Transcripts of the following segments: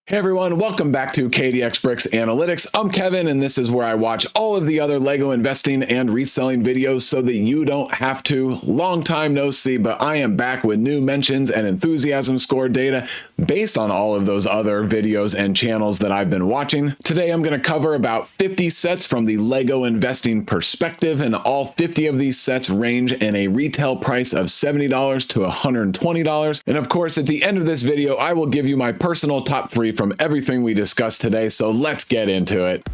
Hey everyone, welcome back to KDX Bricks Analytics. I'm Kevin, and this is where I watch all of the other Lego investing and reselling videos so that you don't have to. Long time no see, but I am back with new mentions and enthusiasm score data based on all of those other videos and channels that I've been watching. Today I'm going to cover about 50 sets from the Lego investing perspective, and all 50 of these sets range in a retail price of $70 to $120. And of course, at the end of this video, I will give you my personal top 3 from everything we discussed today, so let's get into it.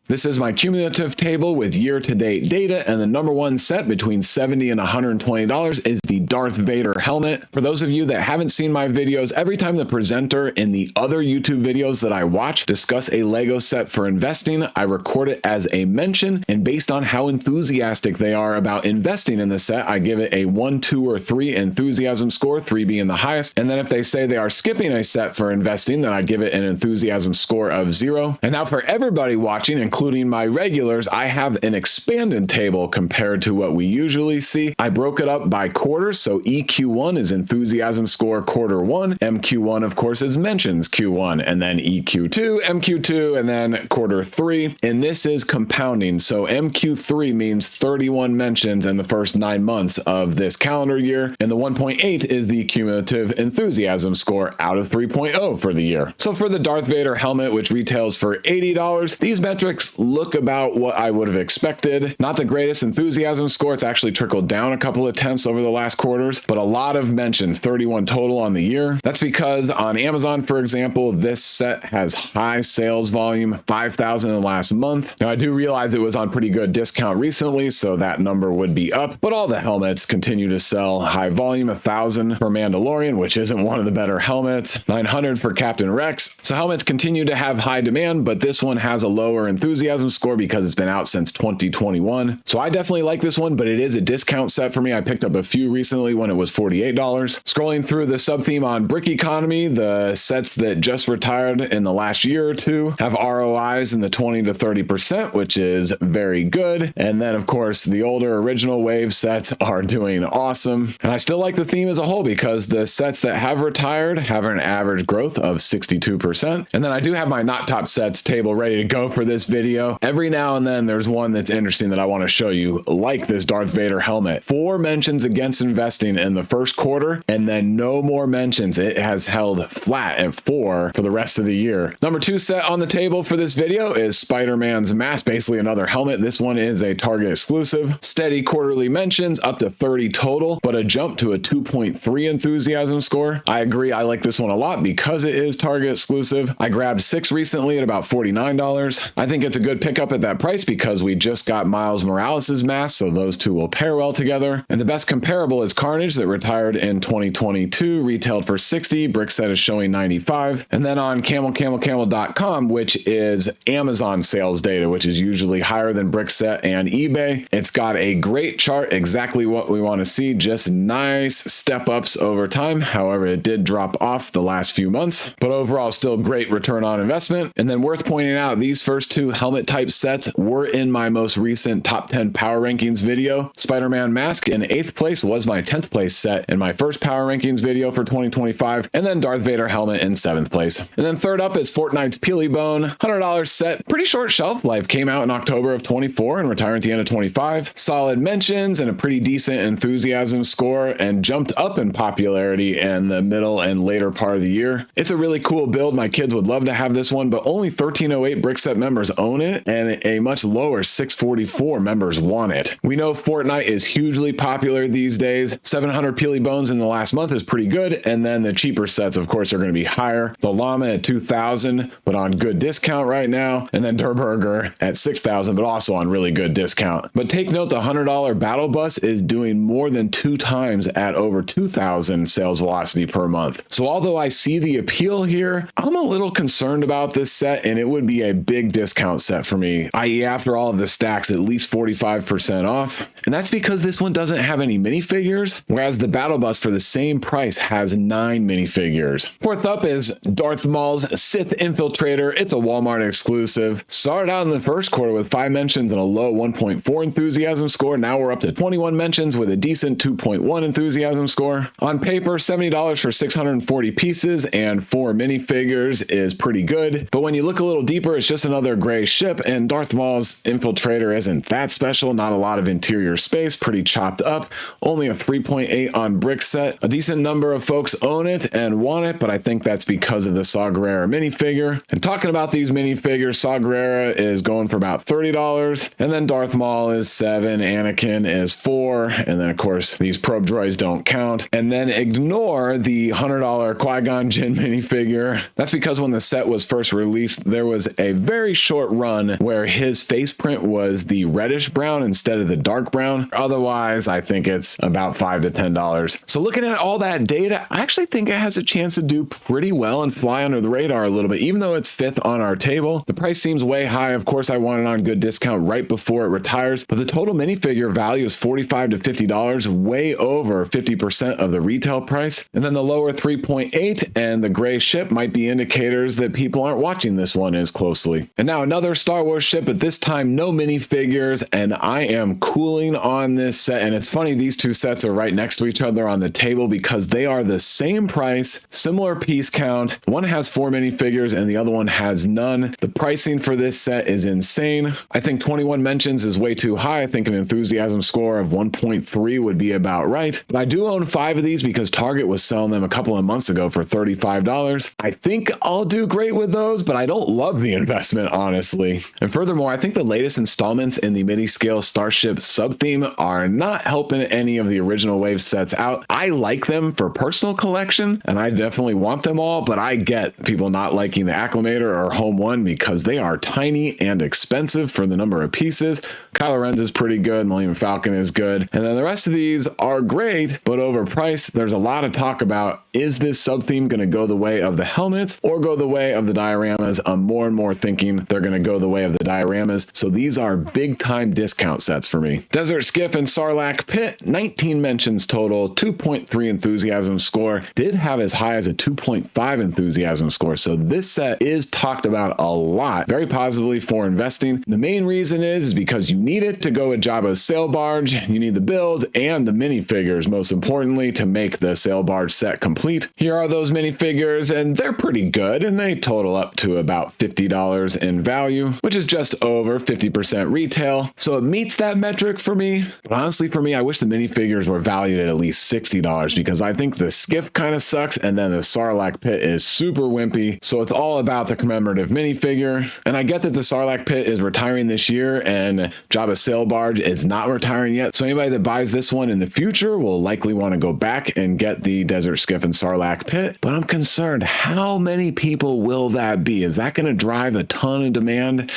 This is my cumulative table with year-to-date data, and the number one set between $70 and $120 is the Darth Vader helmet. For those of you that haven't seen my videos, every time the presenter in the other YouTube videos that I watch discuss a Lego set for investing, I record it as a mention, and based on how enthusiastic they are about investing in the set, I give it a 1, 2, or 3 enthusiasm score, 3 being the highest. And then if they say they are skipping a set for investing, then I give it an enthusiasm score of 0. And now for everybody watching, including my regulars, I have an expanded table compared to what we usually see. I broke it up by quarters, so EQ1 is enthusiasm score quarter 1, MQ1 of course is mentions Q1, and then EQ2, MQ2, and then quarter 3, and this is compounding, so MQ3 means 31 mentions in the first 9 months of this calendar year, and the 1.8 is the cumulative enthusiasm score out of 3.0 for the year. So for the Darth Vader helmet, which retails for $80, these metrics look about what I would have expected. Not the greatest enthusiasm score. It's actually trickled down a couple of tenths over the last quarters, but a lot of mentions, 31 total on the year. That's because on Amazon, for example, this set has high sales volume, 5,000 in the last month. Now I do realize it was on pretty good discount recently, so that number would be up, but all the helmets continue to sell high volume, 1,000 for Mandalorian, which isn't one of the better helmets, 900 for Captain Rex. So helmets continue to have high demand, but this one has a lower enthusiasm score because it's been out since 2021. So I definitely like this one, but it is a discount set for me. I picked up a few recently when it was $48. Scrolling through the sub-theme on Brick Economy, the sets that just retired in the last year or two have ROIs in the 20 to 30%, which is very good. And then of course, the older original wave sets are doing awesome. And I still like the theme as a whole because the sets that have retired have an average growth of 62%. And then I do have my not top sets table ready to go for this video. Every now and then there's one that's interesting that I want to show you, like this Darth Vader helmet. 4 mentions against investing in the first quarter, and then no more mentions. It has held flat at 4 for the rest of the year. Number 2 set on the table for this video is Spider-Man's mask, basically another helmet. This one is a Target exclusive. Steady quarterly mentions, up to 30 total, but a jump to a 2.3 enthusiasm score. I agree, I like this one a lot because it is Target exclusive. I grabbed 6 recently at about $49. I think it's a good pickup at that price because we just got Miles Morales' mask, so those two will pair well together. And the best comparable is Carnage that retired in 2022, retailed for $60. Brickset is showing $95. And then on camelcamelcamel.com, which is Amazon sales data, which is usually higher than Brickset and eBay, it's got a great chart, exactly what we want to see, just nice step ups over time. However, it did drop off the last few months, but overall still great return on investment. And then worth pointing out, these first 2 helmet type sets were in my most recent top 10 power rankings video. Spider-Man mask in 8th place was my 10th place set in my first power rankings video for 2025, and then Darth Vader helmet in 7th place. And then third up is Fortnite's Peely Bone, $100 set, pretty short shelf life, came out in October of 24 and retired at the end of 25. Solid mentions and a pretty decent enthusiasm score, and jumped up in popularity in the middle and later part of the year. It's a really cool build. My kids would love to have this one, but only 1308 Brickset members own it, and a much lower 644 members want it. We know Fortnite is hugely popular these days. 700 Peely Bones in the last month is pretty good, and then the cheaper sets of course are going to be higher. The Llama at 2,000 but on good discount right now, and then Durburger at 6,000 but also on really good discount. But take note, the $100 Battle Bus is doing more than 2 times at over 2,000 sales velocity per month. So although I see the appeal here, I'm a little concerned about this set, and it would be a big discount discount set for me, i.e. after all of the stacks, at least 45% off. And that's because this one doesn't have any minifigures, whereas the Battle Bus for the same price has 9 minifigures. Fourth up is Darth Maul's Sith Infiltrator. It's a Walmart exclusive. Started out in the first quarter with 5 mentions and a low 1.4 enthusiasm score. Now we're up to 21 mentions with a decent 2.1 enthusiasm score. On paper, $70 for 640 pieces and 4 minifigures is pretty good. But when you look a little deeper, it's just another gray ship, and Darth Maul's Infiltrator isn't that special. Not a lot of interior space, pretty chopped up. Only a 3.8 on brick set. A decent number of folks own it and want it, but I think that's because of the Saw Gerrera minifigure. And talking about these minifigures, Saw Gerrera is going for about $30, and then Darth Maul is $7, Anakin is $4, and then of course these probe droids don't count. And then ignore the $100 Qui-Gon Jinn minifigure. That's because when the set was first released, there was a very short run where his face print was the reddish brown instead of the dark brown. Otherwise, I think it's about $5 to $10. So looking at all that data, I actually think it has a chance to do pretty well and fly under the radar a little bit. Even though it's 5th on our table, the price seems way high. Of course, I want it on good discount right before it retires, but the total minifigure value is $45 to $50, way over 50% of the retail price. And then the lower 3.8 and the gray ship might be indicators that people aren't watching this one as closely. And now another Star Wars ship, but this time no minifigures, and I am cooling on this set. And it's funny, these two sets are right next to each other on the table because they are the same price, similar piece count. One has 4 minifigures and the other one has none. The pricing for this set is insane. I think 21 mentions is way too high. I think an enthusiasm score of 1.3 would be about right. But I do own 5 of these because Target was selling them a couple of months ago for $35. I think I'll do great with those, but I don't love the investment, honestly. And furthermore, I think the latest installments in the mini-scale Starship sub-theme are not helping any of the original Wave sets out. I like them for personal collection, and I definitely want them all, but I get people not liking the Acclimator or Home One because they are tiny and expensive for the number of pieces. Kylo Ren's is pretty good, Millennium Falcon is good, and then the rest of these are great, but overpriced. There's a lot of talk about, is this sub-theme going to go the way of the helmets or go the way of the dioramas? I'm more and more thinking they're going to go the way of the dioramas, so these are big-time discount sets for me. Desert Skiff and Sarlacc Pit, 19 mentions total, 2.3 enthusiasm score, did have as high as a 2.5 enthusiasm score, so this set is talked about a lot, very positively for investing. The main reason is because you need it to go with Jabba's sail barge, you need the builds and the minifigures, most importantly, to make the sail barge set complete. Here are those minifigures, and they're pretty good, and they total up to about $50 in value, which is just over 50% retail, so it meets that metric for me. But honestly, for me, I wish the minifigures were valued at least $60 because I think the skiff kind of sucks, and then the Sarlacc Pit is super wimpy, so it's all about the commemorative minifigure. And I get that the Sarlacc Pit is retiring this year, and Jabba's sail barge is not retiring yet, so anybody that buys this one in the future will likely want to go back and get the Desert Skiff and Sarlacc Pit. But I'm concerned, how many people will that be? Is that going to drive a ton of demand?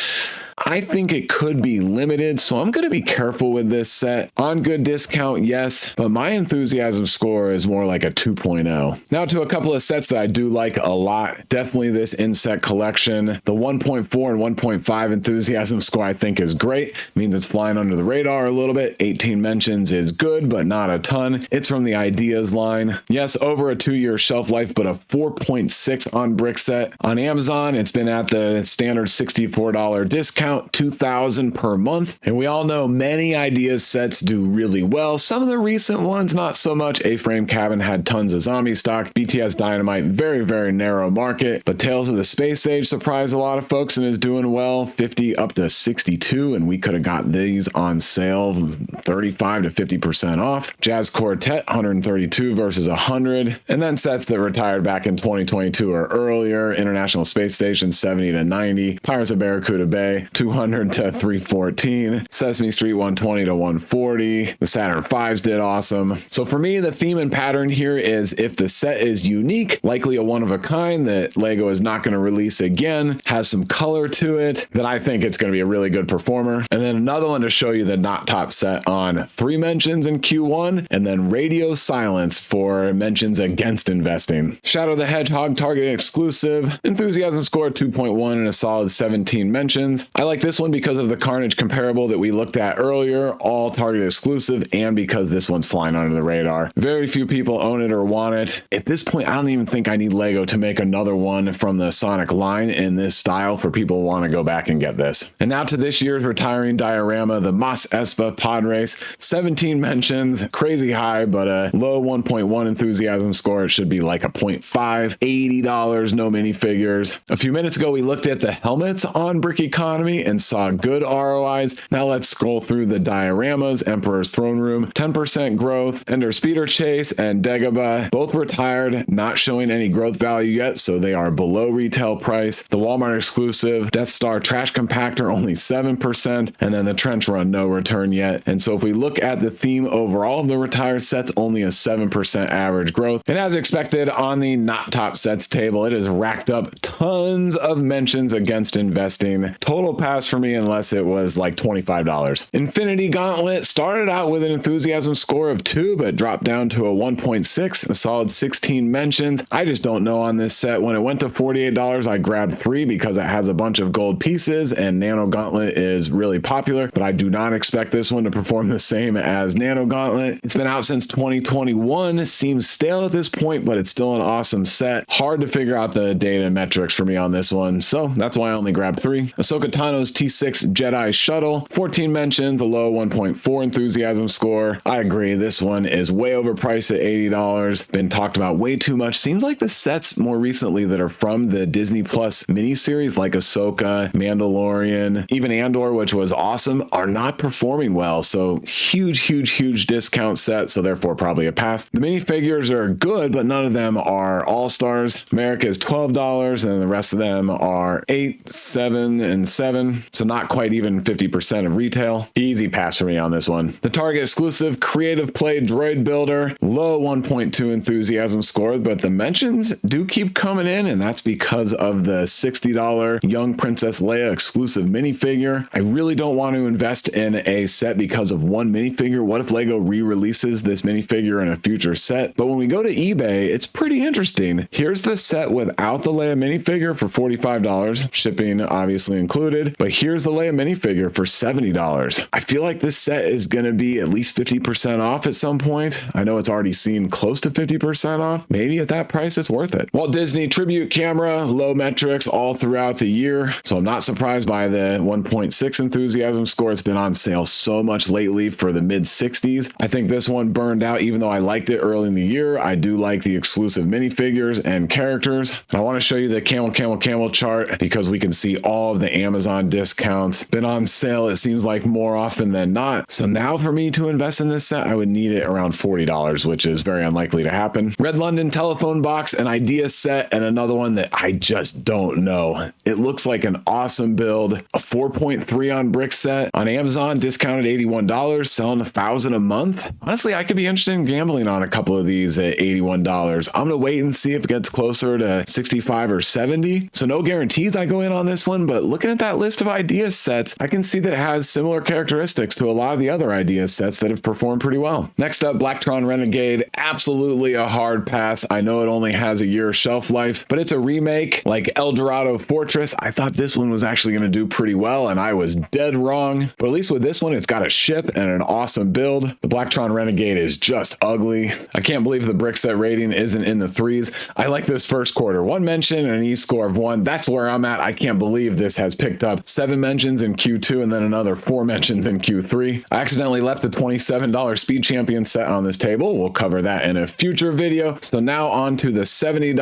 I think it could be limited, so I'm going to be careful with this set. On good discount, yes, but my enthusiasm score is more like a 2.0. Now to a couple of sets that I do like a lot. Definitely this insect collection. The 1.4 and 1.5 enthusiasm score I think is great. It means it's flying under the radar a little bit. 18 mentions is good, but not a ton. It's from the Ideas line. Yes, over a 2-year shelf life, but a 4.6 on brick set. On Amazon, it's been at the standard $64 discount. $2,000 per month, and we all know many Ideas sets do really well. Some of the recent ones not so much. A-Frame Cabin had tons of zombie stock. BTS Dynamite, very narrow market, but Tales of the Space Age surprised a lot of folks and is doing well, 50 up to 62, and we could have got these on sale 35 to 50% off. Jazz Quartet, 132 versus 100, and then sets that retired back in 2022 or earlier. International Space Station, 70 to 90. Pirates of Barracuda Bay, 200 to 314, Sesame Street 120 to 140, the Saturn V's did awesome. So for me, the theme and pattern here is if the set is unique, likely a one of a kind that Lego is not going to release again, has some color to it, then I think it's going to be a really good performer. And then another one to show you the not top set on 3 mentions in Q1, and then Radio Silence for mentions against investing. Shadow the Hedgehog Target exclusive, enthusiasm score 2.1 and a solid 17 mentions. I like this one because of the Carnage comparable that we looked at earlier, all Target exclusive, and because this one's flying under the radar. Very few people own it or want it. At this point, I don't even think I need Lego to make another one from the Sonic line in this style for people who want to go back and get this. And now to this year's retiring diorama, the Mas Espa Pod Race. 17 mentions, crazy high, but a low 1.1 enthusiasm score. It should be like a 0.5, $80, no minifigures. A few minutes ago, we looked at the helmets on Brick Economy and saw good ROIs. Now let's scroll through the dioramas. Emperor's Throne Room, 10% growth. Ender Speeder Chase and Dagobah, both retired, not showing any growth value yet, so they are below retail price. The Walmart exclusive Death Star Trash Compactor, only 7%, and then the Trench Run, no return yet. And so if we look at the theme overall of the retired sets, only a 7% average growth. And as expected on the not top sets table, it has racked up tons of mentions against investing. Total pass for me unless it was like $25. Infinity Gauntlet started out with an enthusiasm score of 2, but dropped down to a 1.6, a solid 16 mentions. I just don't know on this set. When it went to $48, I grabbed 3 because it has a bunch of gold pieces and Nano Gauntlet is really popular, but I do not expect this one to perform the same as Nano Gauntlet. It's been out since 2021. Seems stale at this point, but it's still an awesome set. Hard to figure out the data and metrics for me on this one, so that's why I only grabbed 3. Ahsoka Tano's T6 Jedi Shuttle, 14 mentions, a low 1.4 enthusiasm score. I agree, this one is way overpriced at $80. Been talked about way too much. Seems like the sets more recently that are from the Disney Plus miniseries like Ahsoka, Mandalorian, even Andor, which was awesome, are not performing well. So huge discount set, so therefore probably a pass. The minifigures are good, but none of them are all-stars. America is $12, and the rest of them are 8, 7, and 7. So not quite even 50% of retail. Easy pass for me on this one. The Target exclusive Creative Play Droid Builder, low 1.2 enthusiasm score, but the mentions do keep coming in, and that's because of the $60 Young Princess Leia exclusive minifigure. I really don't want to invest in a set because of one minifigure. What if Lego re-releases this minifigure in a future set? But when we go to eBay, it's pretty interesting. Here's the set without the Leia minifigure for $45, shipping obviously included, but here's the Leia minifigure for $70. I feel like this set is going to be at least 50% off at some point. I know it's already seen close to 50% off. Maybe at that price, it's worth it. Walt Disney Tribute Camera, low metrics all throughout the year, so I'm not surprised by the 1.6 enthusiasm score. It's been on sale so much lately for the mid-60s. I think this one burned out even though I liked it early in the year. I do like the exclusive minifigures and characters. And I want to show you the camel chart because we can see all of the Amazon discounts. Been on sale, it seems like more often than not. So now for me to invest in this set, I would need it around $40, which is very unlikely to happen. Red London telephone box, an idea set, and another one that I just don't know. It looks like an awesome build. A 4.3 on brick set on Amazon, discounted $81, selling $1,000 a month. Honestly, I could be interested in gambling on a couple of these at $81. I'm gonna wait and see if it gets closer to 65 or 70. So no guarantees I go in on this one, but looking at that list of idea sets, I can see that it has similar characteristics to a lot of the other idea sets that have performed pretty well. Next up, Blacktron Renegade, absolutely a hard pass. I know it only has a year shelf life, but it's a remake like El Dorado Fortress. I thought this one was actually gonna do pretty well, and I was dead wrong. But at least with this one, it's got a ship and an awesome build. The Blacktron Renegade is just ugly. I can't believe the brick set rating isn't in the 3s. I like this first quarter. 1 mention and an E-score of 1. That's where I'm at. I can't believe this has picked up 7 mentions in Q2 and then another 4 mentions in Q3. I accidentally left the $27 Speed Champion set on this table. We'll cover that in a future video. So now on to the $70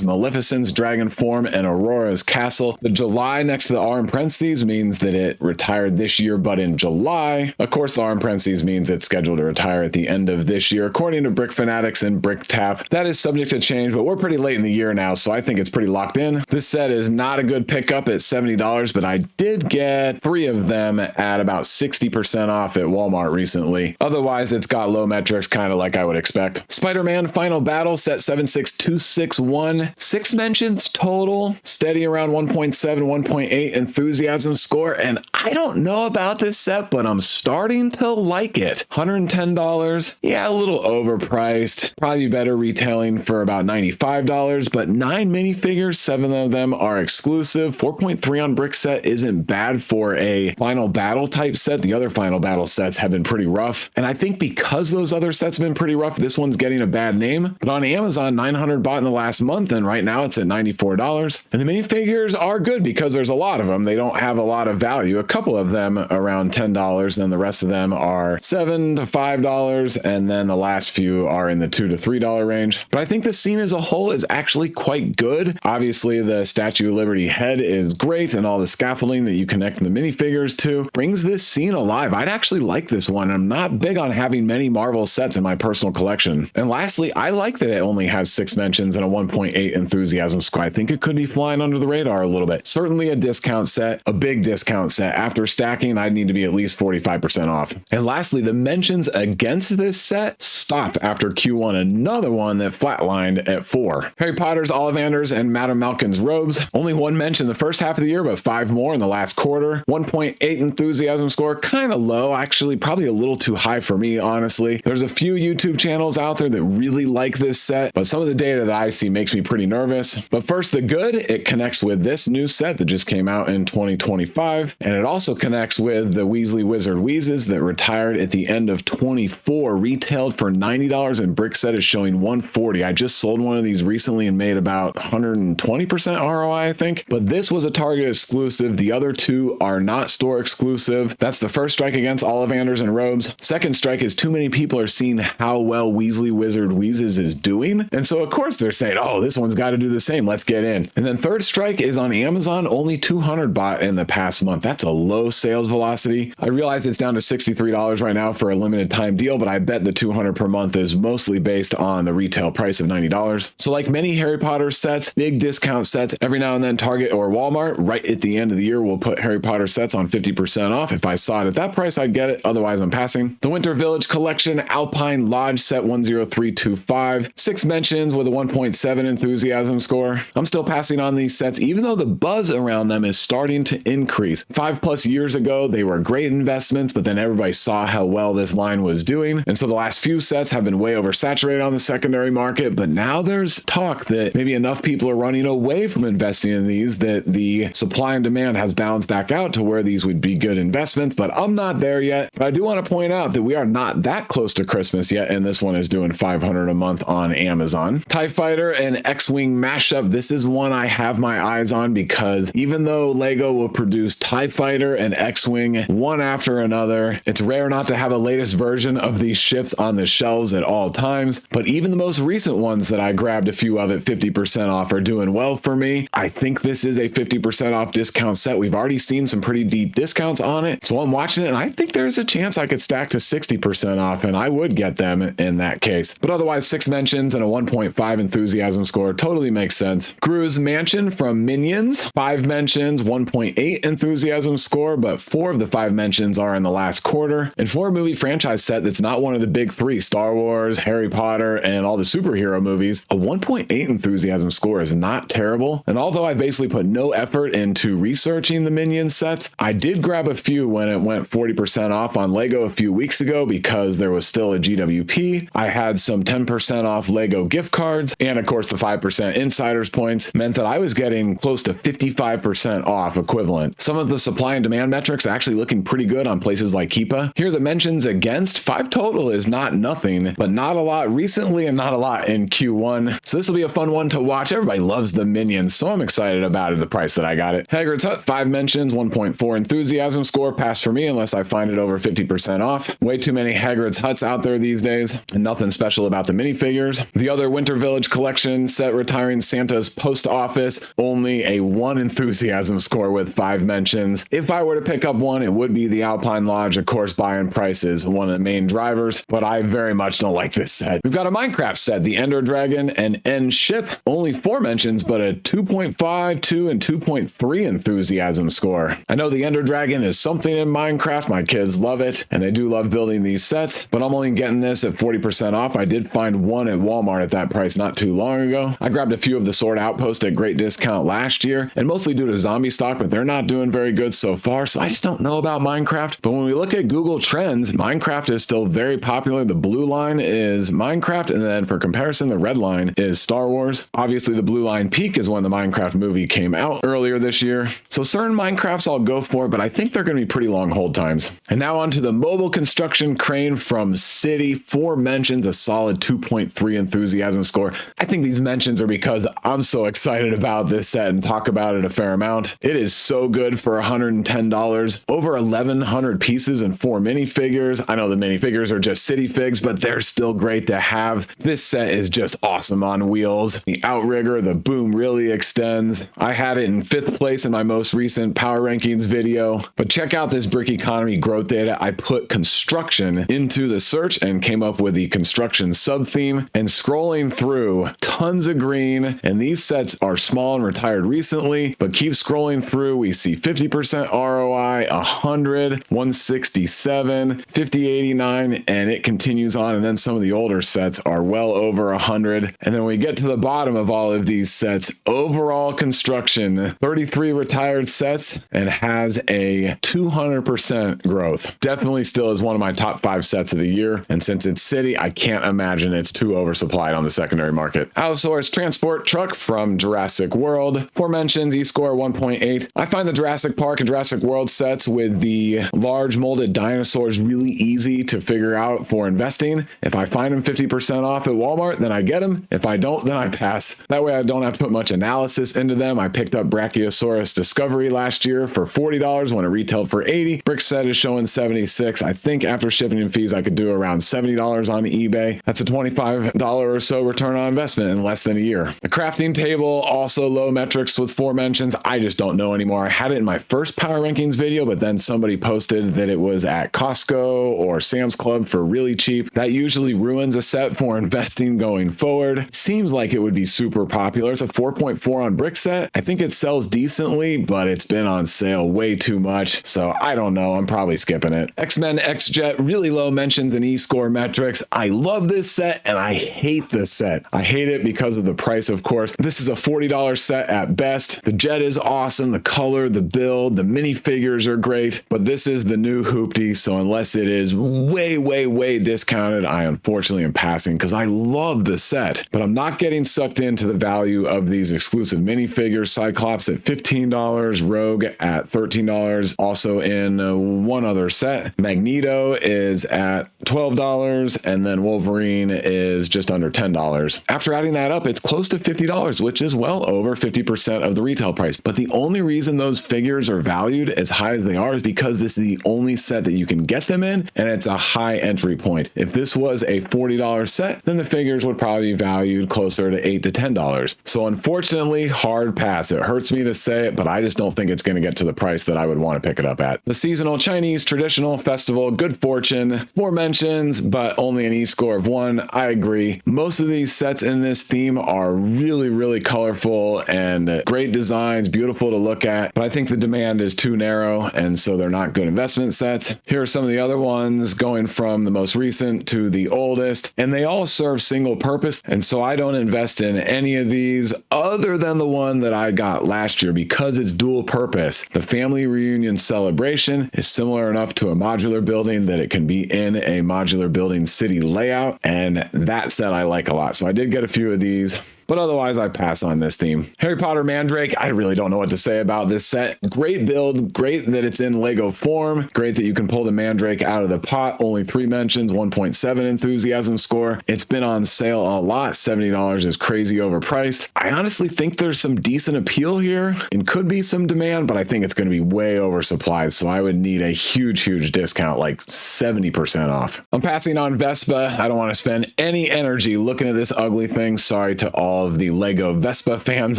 Maleficent's Dragon Form and Aurora's Castle. The July next to the R in parentheses means that it retired this year, but in July. Of course, the R in parentheses means it's scheduled to retire at the end of this year, according to Brick Fanatics and Brick Tap. That is subject to change, but we're pretty late in the year now, so I think it's pretty locked in. This set is not a good pickup at $70, but I did get 3 of them at about 60% off at Walmart recently. Otherwise, it's got low metrics, kind of like I would expect. Spider-Man Final Battle, set 76261. 6 mentions total, steady around 1.7, 1.8 enthusiasm score, and I don't know about this set, but I'm starting to like it. $110, yeah, a little overpriced. Probably better retailing for about $95, but 9 minifigures, 7 of them are exclusive. 4.3 on brick set isn't bad for a Final Battle type set. The other Final Battle sets have been pretty rough. And I think because those other sets have been pretty rough, this one's getting a bad name. But on Amazon, 900 bought in the last month, and right now it's at $94. And the minifigures are good because there's a lot of them. They don't have a lot of value. A couple of them around $10, and the rest of them are $7 to $5, and then the last few are in the $2 to $3 range. But I think the scene as a whole is actually quite good. Obviously, the Statue of Liberty head is great, and all the scaffolding that you connect the minifigures to brings this scene alive. I'd actually like this one. I'm not big on having many Marvel sets in my personal collection. And lastly, I like that it only has 6 mentions and a 1.8 enthusiasm score. I think it could be flying under the radar a little bit. Certainly a discount set, a big discount set. After stacking, I'd need to be at least 45% off. And lastly, the mentions against this set stopped after Q1, another one that flatlined at 4. Harry Potter's Ollivanders and Madame Malkin's robes. Only 1 mention the first half of the year, but 5 more in the last quarter. 1.8 enthusiasm score, kind of low. Actually, probably a little too high for me, honestly. There's a few YouTube channels out there that really like this set, but some of the data that I see makes me pretty nervous. But first, the good, it connects with this new set that just came out in 2025, and it also connects with the Weasley Wizard Wheezes that retired at the end of 24, retailed for $90, and Brickset is showing $140. I just sold one of these recently and made about 120% ROI, I think, but this was a Target exclusive. The other 2 are not store exclusive. That's the first strike against Ollivanders and robes. Second strike is too many people are seeing how well Weasley Wizard Wheezes is doing, and so of course they're saying, oh, this one's got to do the same, let's get in. And then third strike is on Amazon, only 200 bought in the past month. That's a low sales velocity. I realize it's down to $63 right now for a limited time deal, but I bet the 200 per month is mostly based on the retail price of $90. So like many Harry Potter sets, big discount sets, every now and then Target or Walmart right at the end of the year will put Harry Potter sets on 50% off. If I saw it at that price, I'd get it. Otherwise, I'm passing. The Winter Village Collection Alpine Lodge set 10325. 6 mentions with a 1.7 enthusiasm score. I'm still passing on these sets, even though the buzz around them is starting to increase. 5+ years ago, they were great investments, but then everybody saw how well this line was doing. And so the last few sets have been way oversaturated on the secondary market, but now there's talk that maybe enough people are running away from investing in these that the supply and demand has balanced back out to where these would be good investments, but I'm not there yet. But I do want to point out that we are not that close to Christmas yet, and this one is doing $500 a month on Amazon. TIE Fighter and X-Wing mashup. This is one I have my eyes on because even though Lego will produce TIE Fighter and X-Wing one after another, it's rare not to have a latest version of these ships on the shelves at all times. But even the most recent ones that I grabbed a few of at 50% off are doing well for me. I think this is a 50% off discount set. We've already seen some pretty deep discounts on it, so I'm watching it and I think there's a chance I could stack to 60% off, and I would get them in that case. But otherwise, 6 mentions and a 1.5 enthusiasm score totally makes sense. Gru's Mansion from Minions, 5 mentions, 1.8 enthusiasm score, but 4 of the 5 mentions are in the last quarter. And for a movie franchise set that's not one of the big 3, Star Wars, Harry Potter, and all the superhero movies, a 1.8 enthusiasm score is not terrible. And although I basically put no effort into researching the Minions sets, I did grab a few when it went 40% off on Lego a few weeks ago because there was still a GWP. I had some 10% off Lego gift cards, and of course the 5% insiders points meant that I was getting close to 55% off equivalent. Some of the supply and demand metrics are actually looking pretty good on places like Keepa. Here the mentions against 5 total is not nothing, but not a lot recently and not a lot in Q1. So this will be a fun one to watch. Everybody loves the Minions, so I'm excited about it, the price that I got it. Hagrid's Hut, 5 mentions, 1.4 enthusiasm score, pass for me unless I find it over 50% off. Way too many Hagrid's Huts out there these days, and nothing special about the minifigures. The other Winter Village Collection set retiring Santa's Post Office, only a 1 enthusiasm score with 5 mentions. If I were to pick up one, it would be the Alpine Lodge. Of course, buy-in price is one of the main drivers, but I very much don't like this set. We've got a Minecraft set, the Ender Dragon and End Ship, only 4 mentions, but a 2.5, 2, and 2.3 enthusiasm score. I know the Ender Dragon is something in Minecraft. My kids love it, and they do love building these sets, but I'm only getting this at 40% off. I did find one at Walmart at that price not too long ago. I grabbed a few of the Sword Outpost at great discount last year, and mostly due to zombie stock, but they're not doing very good so far, so I just don't know about Minecraft. But when we look at Google Trends, Minecraft is still very popular. The blue line is Minecraft, and then for comparison, the red line is Star Wars. Obviously, the blue line peak is when the Minecraft movie came out earlier this year. So So certain Minecrafts I'll go for, but I think they're going to be pretty long hold times. And now on to the mobile construction crane from City. 4 mentions, a solid 2.3 enthusiasm score. I think these mentions are because I'm so excited about this set and talk about it a fair amount. It is so good for $110. Over 1,100 pieces and 4 minifigures. I know the minifigures are just City figs, but they're still great to have. This set is just awesome on wheels. The outrigger, the boom really extends. I had it in 5th place in my most recent Power Rankings video, but check out this brick economy growth data. I put construction into the search and came up with the construction sub-theme, and scrolling through, tons of green, and these sets are small and retired recently, but keep scrolling through, we see 50% ROI, 100, 167, 5089, and it continues on, and then some of the older sets are well over 100, and then we get to the bottom of all of these sets, overall construction, 33 retired sets, and has a 200% growth. Definitely still is one of my top 5 sets of the year, and since it's City, I can't imagine it's too oversupplied on the secondary market. Outsourced transport truck from Jurassic World. 4 mentions, E-score 1.8. I find the Jurassic Park and Jurassic World sets with the large molded dinosaurs really easy to figure out for investing. If I find them 50% off at Walmart, then I get them. If I don't, then I pass. That way I don't have to put much analysis into them. I picked up Brachiosaurus Discovery last year for $40 when it retailed for $80. Brick set is showing $76. I think after shipping and fees, I could do around $70 on eBay. That's a $25 or so return on investment in less than a year. The crafting table, also low metrics with 4 mentions. I just don't know anymore. I had it in my first Power Rankings video, but then somebody posted that it was at Costco or Sam's Club for really cheap. That usually ruins a set for investing going forward. It seems like it would be super popular. It's a 4.4 on brick set. I think it sells decently, but it's been on sale way too much. So I don't know. I'm probably skipping it. X-Men X-Jet, really low mentions in E-score metrics. I love this set and I hate this set. I hate it because of the price, of course. This is a $40 set at best. The jet is awesome. The color, the build, the minifigures are great, but this is the new Hoopty. So unless it is way discounted, I unfortunately am passing because I love the set, but I'm not getting sucked into the value of these exclusive minifigures. Cyclops at $15, Rogue at $13, also in one other set. Magneto is at $12, and then Wolverine is just under $10. After adding that up, it's close to $50, which is well over 50% of the retail price. But the only reason those figures are valued as high as they are is because this is the only set that you can get them in, and it's a high entry point. If this was a $40 set, then the figures would probably be valued closer to $8 to $10. So unfortunately, hard pass. It hurts me to say it, but I just don't think it's going to get to the price that I would want to pick it up at. The seasonal Chinese traditional festival, Good Fortune, 4 mentions, but only an E-score of 1. I agree. Most of these sets in this theme are really colorful and great designs, beautiful to look at, but I think the demand is too narrow, and so they're not good investment sets. Here are some of the other ones going from the most recent to the oldest, and they all serve single purpose, and so I don't invest in any of these other than the one that I got last year because it's dual purpose. The family reunion celebration is similar enough to a modular building that it can be in a modular building city layout, and that set I like a lot. So I did get a few of these, but otherwise I pass on this theme. Harry Potter Mandrake, I really don't know what to say about this set. Great build, great that it's in Lego form, great that you can pull the Mandrake out of the pot. Only 3 mentions, 1.7 enthusiasm score. It's been on sale a lot. $70 is crazy overpriced. I honestly think there's some decent appeal here and could be some demand, but I think it's going to be way oversupplied, so I would need a huge discount, like 70% off. I'm passing on Vespa. I don't want to spend any energy looking at this ugly thing. Sorry to all of the Lego Vespa fans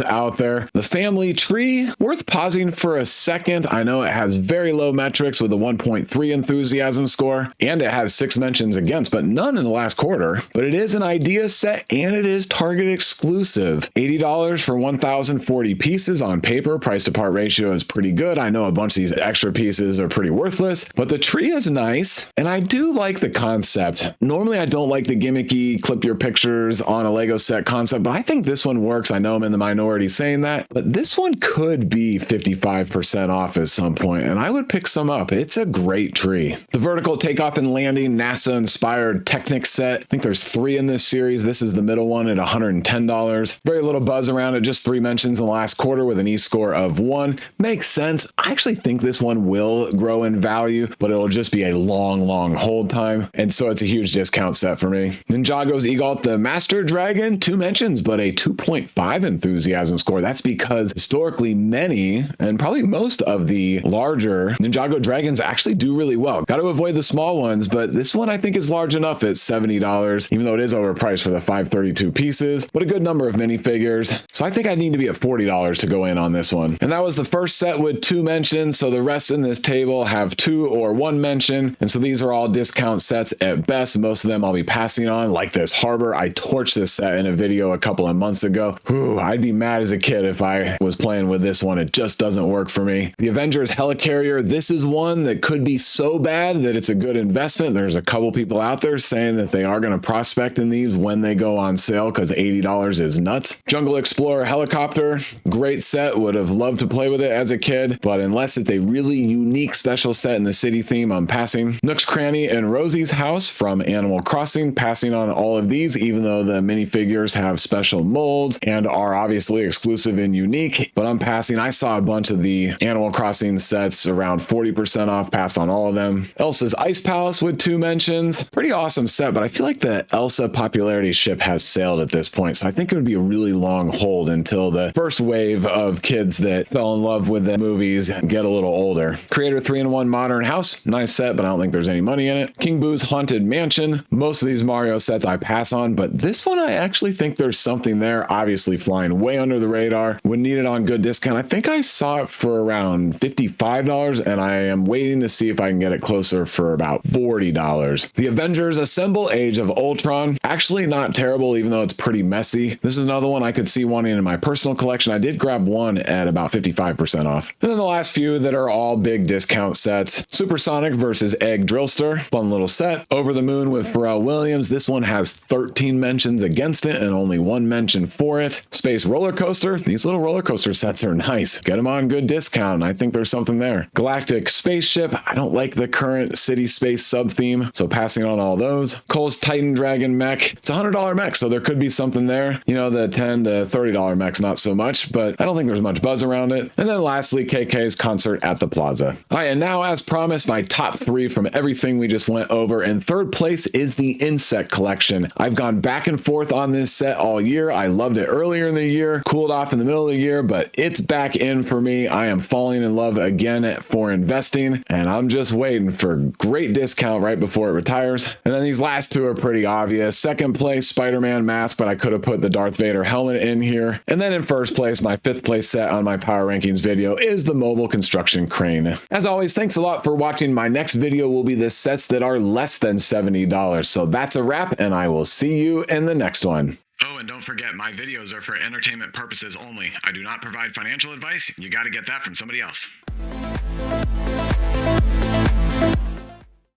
out there. The family tree, worth pausing for a second. I know it has very low metrics with a 1.3 enthusiasm score, and it has 6 mentions against, but none in the last quarter. But it is an idea set, and it is Target exclusive. $80 for 1,040 pieces on paper. Price to part ratio is pretty good. I know a bunch of these extra pieces are pretty worthless, but the tree is nice, and I do like the concept. Normally, I don't like the gimmicky clip your pictures on a Lego set concept, but I think think this one works. I know I'm in the minority saying that, but this one could be 55% off at some point, and I would pick some up. It's a great tree. The vertical takeoff and landing NASA-inspired Technic set. I think there's 3 in this series. This is the middle one at $110. Very little buzz around it, just 3 mentions in the last quarter with an E-score of 1. Makes sense. I actually think this one will grow in value, but it'll just be a long hold time, and so it's a huge discount set for me. Ninjago's Egalt the Master Dragon, 2 mentions, but a 2.5 enthusiasm score. That's because historically many, and probably most of the larger Ninjago dragons actually do really well. Got to avoid the small ones, but this one I think is large enough at $70, even though it is overpriced for the 532 pieces, but a good number of minifigures. So I think I need to be at $40 to go in on this one. And that was the first set with 2 mentions, so the rest in this table have 2 or 1 mention, and so these are all discount sets at best. Most of them I'll be passing on, like this Harbor. I torched this set in a video a couple of months ago. Whew, I'd be mad as a kid if I was playing with this one. It just doesn't work for me. The Avengers Helicarrier, this is one that could be so bad that it's a good investment. There's a couple people out there saying that they are going to prospect in these when they go on sale because $80 is nuts. Jungle Explorer Helicopter, great set. Would have loved to play with it as a kid, but unless it's a really unique special set in the city theme, I'm passing. Nook's Cranny and Rosie's House from Animal Crossing, passing on all of these, even though the minifigures have special molds and are obviously exclusive and unique, but I'm passing. I saw a bunch of the Animal Crossing sets around 40% off, passed on all of them. Elsa's Ice Palace with 2 mentions. Pretty awesome set, but I feel like the Elsa popularity ship has sailed at this point, so I think it would be a really long hold until the first wave of kids that fell in love with the movies get a little older. Creator 3-in-1 Modern House, nice set, but I don't think there's any money in it. King Boo's Haunted Mansion. Most of these Mario sets I pass on, but this one I actually think there's something there. Obviously flying way under the radar. Would need it on good discount. I think I saw it for around $55, and I am waiting to see if I can get it closer for about $40. The Avengers Assemble Age of Ultron. Actually not terrible, even though it's pretty messy. This is another one I could see wanting in my personal collection. I did grab one at about 55% off. And then the last few that are all big discount sets. Supersonic versus Egg Drillster. Fun little set. Over the Moon with Pharrell Williams. This one has 13 mentions against it and only 1 mention for it. Space Roller Coaster. These little roller coaster sets are nice. Get them on good discount. I think there's something there. Galactic Spaceship. I don't like the current city space sub theme, so passing on all those. Cole's Titan Dragon mech. It's a $100 mech, so there could be something there. You know, the $10 to $30 mechs, not so much, but I don't think there's much buzz around it. And then lastly, KK's Concert at the Plaza. All right, and now as promised, my top 3 from everything we just went over. And third place is the Insect Collection. I've gone back and forth on this set all year. I loved it earlier in the year, cooled off in the middle of the year, but it's back in for me. I am falling in love again for investing, and I'm just waiting for great discount right before it retires. And then these last 2 are pretty obvious. Second place, Spider-Man mask, but I could have put the Darth Vader helmet in here. And then in first place, my 5th place set on my power rankings video is the mobile construction crane. As always, thanks a lot for watching. My next video will be the sets that are less than $70. So that's a wrap, and I will see you in the next one. Oh, and don't forget, my videos are for entertainment purposes only. I do not provide financial advice. You got to get that from somebody else.